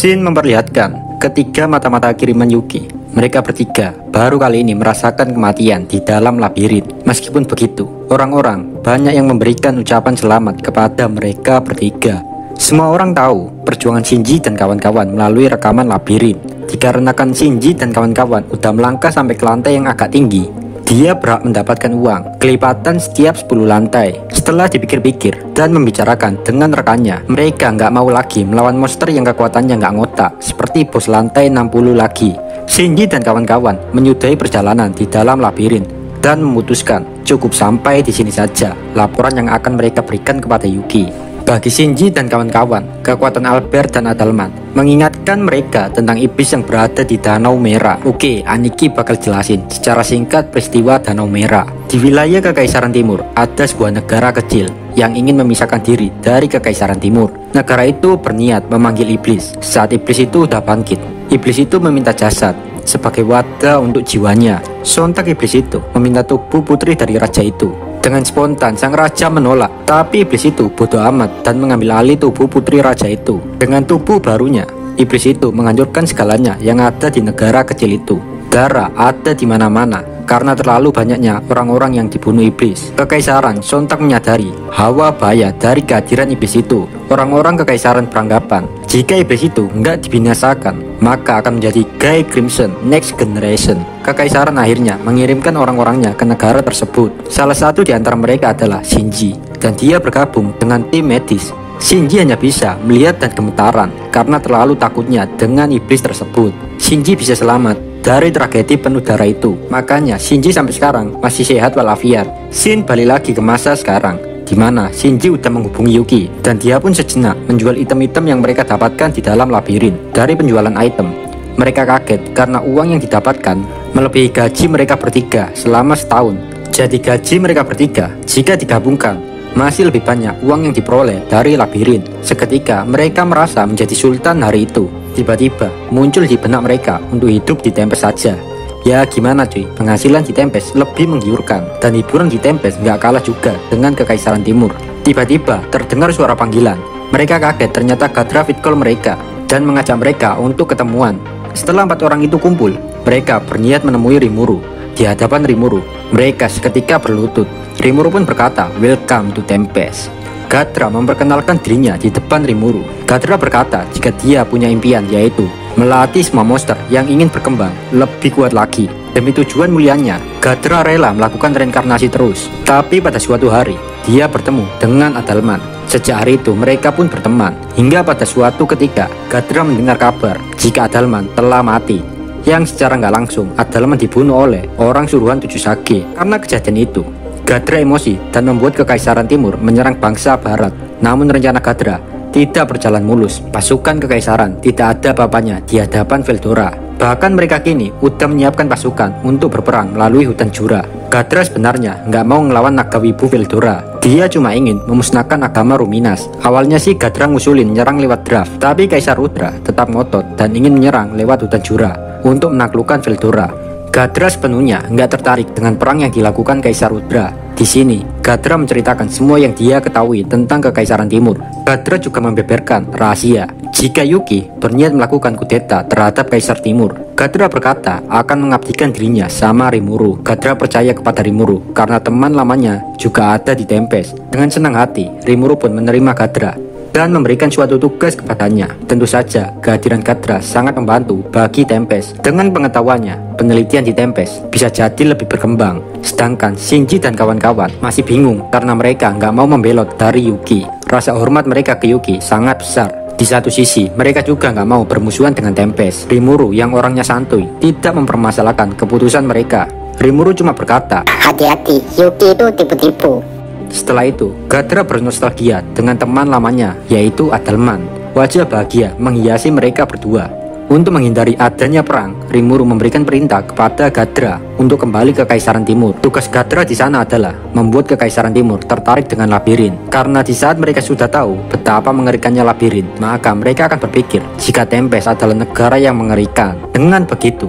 Shin memperlihatkan ketiga mata-mata kiriman Yuki. Mereka bertiga baru kali ini merasakan kematian di dalam labirin. Meskipun begitu, orang-orang banyak yang memberikan ucapan selamat kepada mereka bertiga. Semua orang tahu perjuangan Shinji dan kawan-kawan melalui rekaman labirin. Dikarenakan Shinji dan kawan-kawan udah melangkah sampai ke lantai yang agak tinggi, dia berhak mendapatkan uang kelipatan setiap 10 lantai. Setelah dipikir-pikir dan membicarakan dengan rekannya, mereka nggak mau lagi melawan monster yang kekuatannya nggak ngotak seperti bos lantai 60 lagi. Shinji dan kawan-kawan menyudahi perjalanan di dalam labirin dan memutuskan cukup sampai di sini saja laporan yang akan mereka berikan kepada Yuki. Bagi Shinji dan kawan-kawan, kekuatan Albert dan Adalman mengingatkan mereka tentang iblis yang berada di Danau Merah. Oke, Aniki bakal jelasin secara singkat peristiwa Danau Merah. Di wilayah Kekaisaran Timur, ada sebuah negara kecil yang ingin memisahkan diri dari Kekaisaran Timur. Negara itu berniat memanggil iblis. Saat iblis itu udah bangkit, iblis itu meminta jasad sebagai wadah untuk jiwanya. Sontak iblis itu meminta tubuh putri dari raja itu. Dengan spontan sang raja menolak, tapi iblis itu bodoh amat dan mengambil alih tubuh putri raja itu. Dengan tubuh barunya, iblis itu menghancurkan segalanya yang ada di negara kecil itu. Darah ada di mana-mana karena terlalu banyaknya orang-orang yang dibunuh iblis. Kekaisaran sontak menyadari hawa bahaya dari kehadiran iblis itu. Orang-orang kekaisaran beranggapan jika iblis itu nggak dibinasakan, maka akan menjadi Guy Crimson Next Generation. Kekaisaran akhirnya mengirimkan orang-orangnya ke negara tersebut. Salah satu di antara mereka adalah Shinji, dan dia bergabung dengan tim medis. Shinji hanya bisa melihat dan gemetaran karena terlalu takutnya dengan iblis tersebut. Shinji bisa selamat dari tragedi penuh darah itu. Makanya Shinji sampai sekarang masih sehat walafiat. Shin balik lagi ke masa sekarang, di mana Shinji udah menghubungi Yuki, dan dia pun sejenak menjual item-item yang mereka dapatkan di dalam labirin. Dari penjualan item, mereka kaget karena uang yang didapatkan melebihi gaji mereka bertiga selama setahun. Jadi gaji mereka bertiga jika digabungkan masih lebih banyak uang yang diperoleh dari labirin. Seketika mereka merasa menjadi sultan hari itu. Tiba-tiba muncul di benak mereka untuk hidup di Tempest saja. Ya gimana cuy, penghasilan di Tempest lebih menggiurkan, dan hiburan di Tempest nggak kalah juga dengan Kekaisaran Timur. Tiba-tiba terdengar suara panggilan. Mereka kaget, ternyata Gadra fit call mereka dan mengajak mereka untuk ketemuan. Setelah 4 orang itu kumpul, mereka berniat menemui Rimuru. Di hadapan Rimuru, mereka seketika berlutut. Rimuru pun berkata, "Welcome to Tempest." Gadra memperkenalkan dirinya di depan Rimuru. Gadra berkata jika dia punya impian, yaitu melatih semua monster yang ingin berkembang lebih kuat lagi. Demi tujuan mulianya, Gadra rela melakukan reinkarnasi terus. Tapi pada suatu hari, dia bertemu dengan Adalman. Sejak hari itu mereka pun berteman. Hingga pada suatu ketika, Gadra mendengar kabar jika Adalman telah mati. Yang secara nggak langsung, Adalman dibunuh oleh orang suruhan 7 Sage. Karena kejadian itu, Gadra emosi dan membuat Kekaisaran Timur menyerang bangsa Barat. Namun rencana Gadra tidak berjalan mulus. Pasukan Kekaisaran tidak ada apa-apanya di hadapan Veldora. Bahkan mereka kini udah menyiapkan pasukan untuk berperang melalui hutan Jura. Gadra sebenarnya nggak mau ngelawan naga wibu Veldora. Dia cuma ingin memusnahkan agama Ruminas. Awalnya sih Gadra ngusulin menyerang lewat draft, tapi Kaisar Udra tetap ngotot dan ingin menyerang lewat hutan Jura untuk menaklukkan Veldora. Gadra sepenuhnya nggak tertarik dengan perang yang dilakukan Kaisar Udra. Di sini, Gadra menceritakan semua yang dia ketahui tentang Kekaisaran Timur. Gadra juga membeberkan rahasia jika Yuki berniat melakukan kudeta terhadap Kaisar Timur. Gadra berkata akan mengabdikan dirinya sama Rimuru. Gadra percaya kepada Rimuru karena teman lamanya juga ada di Tempest. Dengan senang hati, Rimuru pun menerima Gadra dan memberikan suatu tugas kepadanya. Tentu saja, kehadiran Gadra sangat membantu bagi Tempest. Dengan pengetahuannya, penelitian di Tempest bisa jadi lebih berkembang. Sedangkan Shinji dan kawan-kawan masih bingung karena mereka nggak mau membelot dari Yuki. Rasa hormat mereka ke Yuki sangat besar. Di satu sisi, mereka juga nggak mau bermusuhan dengan Tempest. Rimuru yang orangnya santuy tidak mempermasalahkan keputusan mereka. Rimuru cuma berkata, "Hati-hati, Yuki itu tipu-tipu." Setelah itu, Gadra bernostalgia dengan teman lamanya, yaitu Adalman. Wajah bahagia menghiasi mereka berdua. Untuk menghindari adanya perang, Rimuru memberikan perintah kepada Gadra untuk kembali ke Kekaisaran Timur. Tugas Gadra di sana adalah membuat Kekaisaran Timur tertarik dengan labirin. Karena di saat mereka sudah tahu betapa mengerikannya labirin, maka mereka akan berpikir jika Tempest adalah negara yang mengerikan. Dengan begitu,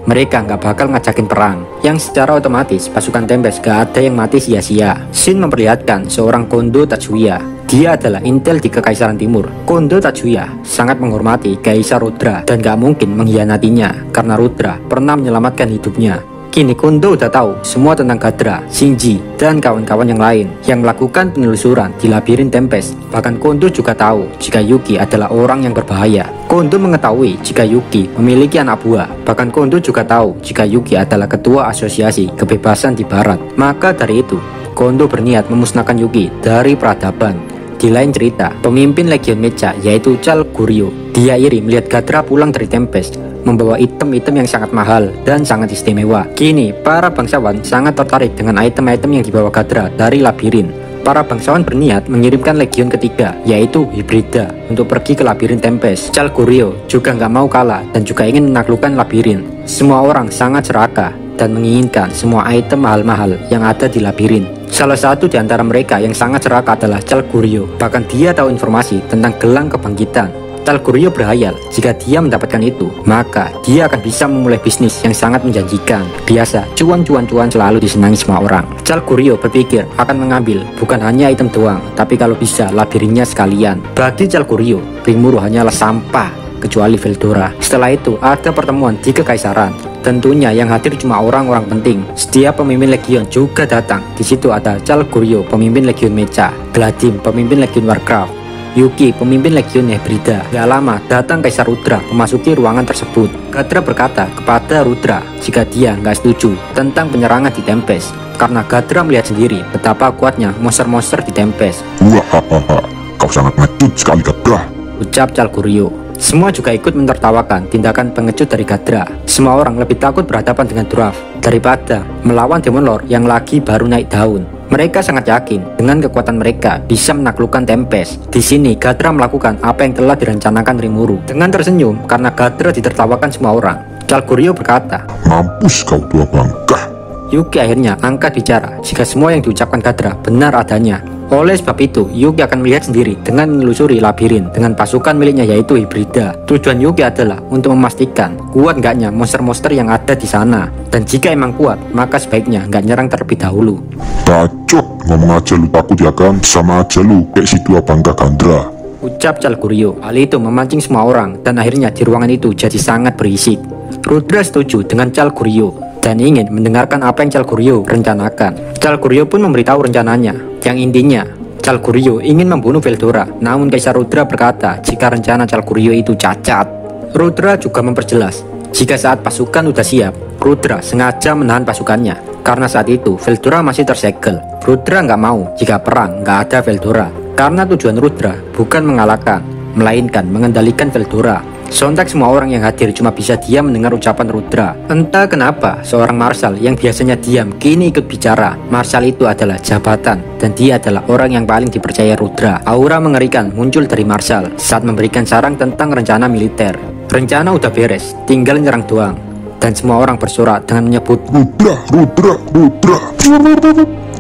mereka nggak bakal ngajakin perang, yang secara otomatis pasukan Tempest gak ada yang mati sia-sia. Shin memperlihatkan seorang Kondo Tatsuya. Dia adalah intel di Kekaisaran Timur. Kondo Tatsuya sangat menghormati Kaisar Rudra dan gak mungkin mengkhianatinya karena Rudra pernah menyelamatkan hidupnya. Kini Kondo udah tahu semua tentang Gadra, Shinji, dan kawan-kawan yang lain yang melakukan penelusuran di labirin Tempest. Bahkan Kondo juga tahu jika Yuki adalah orang yang berbahaya. Kondo mengetahui jika Yuki memiliki anak buah. Bahkan Kondo juga tahu jika Yuki adalah ketua asosiasi kebebasan di barat. Maka dari itu, Kondo berniat memusnahkan Yuki dari peradaban. Di lain cerita, pemimpin Legion Mecha yaitu Chal Guryo, dia iri melihat Gadra pulang dari Tempest membawa item-item yang sangat mahal dan sangat istimewa. Kini, para bangsawan sangat tertarik dengan item-item yang dibawa Gadra dari labirin. Para bangsawan berniat mengirimkan legion ketiga, yaitu Hybrida, untuk pergi ke labirin Tempest. Chal Guryo juga nggak mau kalah dan juga ingin menaklukkan labirin. Semua orang sangat serakah dan menginginkan semua item mahal-mahal yang ada di labirin. Salah satu di antara mereka yang sangat serakah adalah Chal Guryo. Bahkan dia tahu informasi tentang gelang kebangkitan. Chal Guryo berhayal jika dia mendapatkan itu, maka dia akan bisa memulai bisnis yang sangat menjanjikan. Biasa, cuan-cuan selalu disenangi semua orang. Chal Guryo berpikir akan mengambil bukan hanya item doang, tapi kalau bisa labirinnya sekalian. Bagi Chal Guryo, Rimuru hanyalah sampah, kecuali Veldora. Setelah itu, ada pertemuan di Kekaisaran. Tentunya yang hadir cuma orang-orang penting. Setiap pemimpin legion juga datang. Di situ ada Chal Guryo, pemimpin legion Mecha, Gladim, pemimpin legion Warcraft, Yuki, pemimpin legion Hybrida. Gak lama, datang Kaisar Rudra memasuki ruangan tersebut. Gadra berkata kepada Rudra jika dia nggak setuju tentang penyerangan di Tempest, karena Gadra melihat sendiri betapa kuatnya monster-monster di Tempest. Wahahaha, kau sangat ngecut sekali Gadra, ucap Chal Guryo. Semua juga ikut menertawakan tindakan pengecut dari Gadra. Semua orang lebih takut berhadapan dengan Dwarf daripada melawan Demon Lord yang lagi baru naik daun. Mereka sangat yakin dengan kekuatan mereka bisa menaklukkan Tempest. Di sini Gadra melakukan apa yang telah direncanakan Rimuru. Dengan tersenyum karena Gadra ditertawakan semua orang, Chal Guryo berkata, mampus kau tua bangka. Yuki akhirnya angkat bicara jika semua yang diucapkan Gadra benar adanya. Oleh sebab itu, Yuki akan melihat sendiri dengan menelusuri labirin dengan pasukan miliknya yaitu Hybrida. Tujuan Yuki adalah untuk memastikan kuat nggaknya monster-monster yang ada di sana. Dan jika emang kuat, maka sebaiknya nggak nyerang terlebih dahulu. Bacot, ngomong aja lu takut ya kan? Sama aja lu kayak si tua bangka Gandra, ucap Chal Guryo. Hal itu memancing semua orang dan akhirnya di ruangan itu jadi sangat berisik. Rudra setuju dengan Chal Guryo dan ingin mendengarkan apa yang Chal Guryo rencanakan. Chal Guryo pun memberitahu rencananya, yang intinya Chal Guryo ingin membunuh Veldora. Namun Kaisar Rudra berkata jika rencana Chal Guryo itu cacat. Rudra juga memperjelas jika saat pasukan udah siap, Rudra sengaja menahan pasukannya karena saat itu Veldora masih tersegel. Rudra nggak mau jika perang nggak ada Veldora, karena tujuan Rudra bukan mengalahkan, melainkan mengendalikan Veldora. Sontak semua orang yang hadir cuma bisa diam mendengar ucapan Rudra. Entah kenapa seorang Marshal yang biasanya diam kini ikut bicara. Marshal itu adalah jabatan dan dia adalah orang yang paling dipercaya Rudra. Aura mengerikan muncul dari Marshal saat memberikan saran tentang rencana militer. Rencana udah beres, tinggal nyerang doang. Dan semua orang bersorak dengan menyebut Rudra.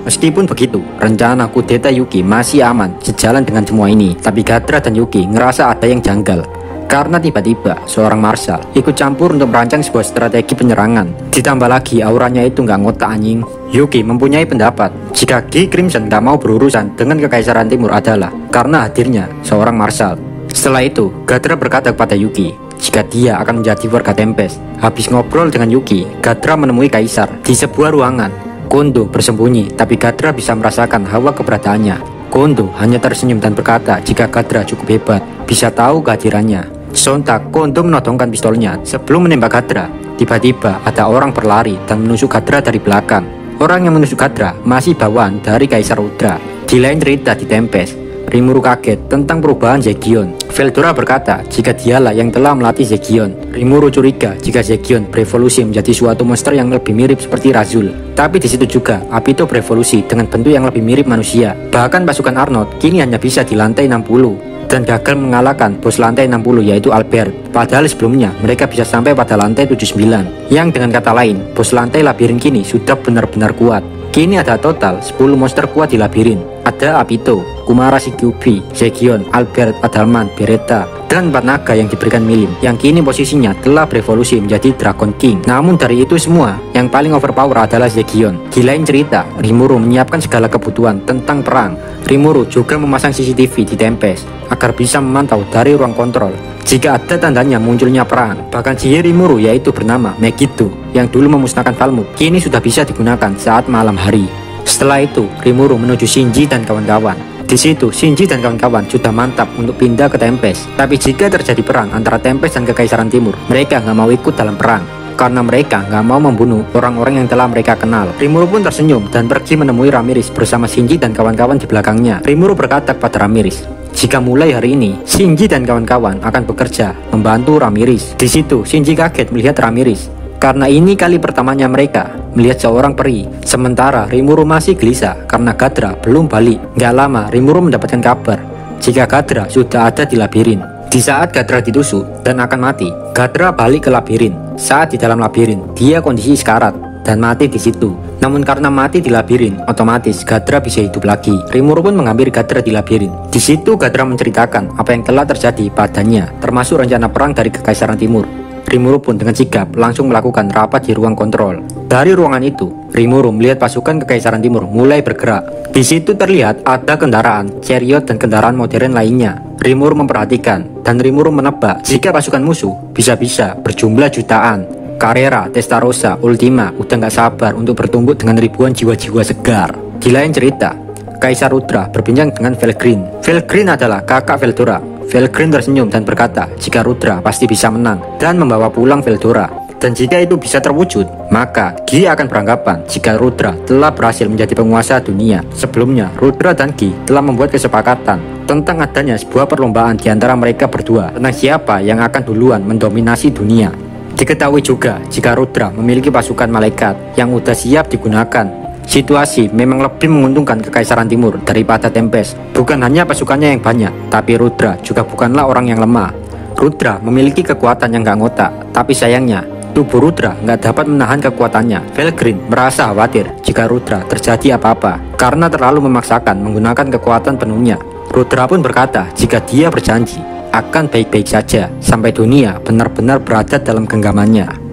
Meskipun begitu, rencana kudeta Yuki masih aman sejalan dengan semua ini. Tapi Gadra dan Yuki ngerasa ada yang janggal. Karena tiba-tiba seorang Marshal ikut campur untuk merancang sebuah strategi penyerangan. Ditambah lagi auranya itu nggak ngotak anjing. Yuki mempunyai pendapat jika G Crimson nggak mau berurusan dengan Kekaisaran Timur adalah karena hadirnya seorang Marshal. Setelah itu, Gadra berkata kepada Yuki jika dia akan menjadi warga Tempest. Habis ngobrol dengan Yuki, Gadra menemui Kaisar di sebuah ruangan. Kondo bersembunyi, tapi Gadra bisa merasakan hawa keberadaannya. Kondo hanya tersenyum dan berkata jika Gadra cukup hebat, bisa tahu kehadirannya. Sontak, Kondo menodongkan pistolnya sebelum menembak Gadra. Tiba-tiba ada orang berlari dan menusuk Gadra dari belakang. Orang yang menusuk Gadra masih bawaan dari Kaisar Rudra. Di lain cerita di Tempest, Rimuru kaget tentang perubahan Zegion. Veldora berkata jika dialah yang telah melatih Zegion. Rimuru curiga jika Zegion berevolusi menjadi suatu monster yang lebih mirip seperti Razul. Tapi di situ juga Apito berevolusi dengan bentuk yang lebih mirip manusia. Bahkan pasukan Arnold kini hanya bisa di lantai 60 dan gagal mengalahkan bos lantai 60 yaitu Albert. Padahal sebelumnya mereka bisa sampai pada lantai 79. Yang dengan kata lain, bos lantai labirin kini sudah benar-benar kuat. Kini ada total 10 monster kuat di labirin. Ada Apito, Kumara Shikubi, Zegion, Albert, Adalman, Beretta, dan 4 naga yang diberikan Milim, yang kini posisinya telah berevolusi menjadi Dragon King. Namun dari itu semua, yang paling overpower adalah Zegion. Di lain cerita, Rimuru menyiapkan segala kebutuhan tentang perang. Rimuru juga memasang CCTV di Tempest agar bisa memantau dari ruang kontrol jika ada tandanya munculnya perang. Bahkan sihir Rimuru yaitu bernama Megiddo yang dulu memusnahkan Falmouth kini sudah bisa digunakan saat malam hari. Setelah itu, Rimuru menuju Shinji dan kawan-kawan. Di situ, Shinji dan kawan-kawan sudah mantap untuk pindah ke Tempest. Tapi jika terjadi perang antara Tempest dan Kekaisaran Timur, mereka nggak mau ikut dalam perang karena mereka nggak mau membunuh orang-orang yang telah mereka kenal. Rimuru pun tersenyum dan pergi menemui Ramirez bersama Shinji dan kawan-kawan di belakangnya. Rimuru berkata kepada Ramirez, jika mulai hari ini, Shinji dan kawan-kawan akan bekerja membantu Ramirez. Di situ, Shinji kaget melihat Ramirez karena ini kali pertamanya mereka melihat seorang peri. Sementara Rimuru masih gelisah karena Gadra belum balik. Gak lama, Rimuru mendapatkan kabar jika Gadra sudah ada di labirin. Di saat Gadra ditusuk dan akan mati, Gadra balik ke labirin. Saat di dalam labirin, dia kondisi sekarat dan mati di situ. Namun karena mati di labirin, otomatis Gadra bisa hidup lagi. Rimuru pun mengambil Gadra di labirin. Di situ Gadra menceritakan apa yang telah terjadi padanya, termasuk rencana perang dari Kekaisaran Timur. Rimuru pun dengan sigap langsung melakukan rapat di ruang kontrol. Dari ruangan itu, Rimuru melihat pasukan Kekaisaran Timur mulai bergerak. Di situ terlihat ada kendaraan, chariot dan kendaraan modern lainnya. Rimuru memperhatikan dan Rimuru menebak jika pasukan musuh bisa-bisa berjumlah jutaan. Carrera, Testarossa, Ultima udah gak sabar untuk bertumbuk dengan ribuan jiwa-jiwa segar. Di lain cerita, Kaisar Rudra berbincang dengan Felgrin. Felgrin adalah kakak Veldora. Felgrin tersenyum dan berkata jika Rudra pasti bisa menang dan membawa pulang Veldora. Dan jika itu bisa terwujud, maka Gi akan beranggapan jika Rudra telah berhasil menjadi penguasa dunia. Sebelumnya, Rudra dan Gi telah membuat kesepakatan tentang adanya sebuah perlombaan di antara mereka berdua tentang siapa yang akan duluan mendominasi dunia. Diketahui juga jika Rudra memiliki pasukan malaikat yang udah siap digunakan. Situasi memang lebih menguntungkan Kekaisaran Timur daripada Tempest. Bukan hanya pasukannya yang banyak, tapi Rudra juga bukanlah orang yang lemah. Rudra memiliki kekuatan yang gak ngotak, tapi sayangnya tubuh Rudra nggak dapat menahan kekuatannya. Felgrin merasa khawatir jika Rudra terjadi apa-apa karena terlalu memaksakan menggunakan kekuatan penuhnya. Rudra pun berkata jika dia berjanji akan baik-baik saja sampai dunia benar-benar berada dalam genggamannya.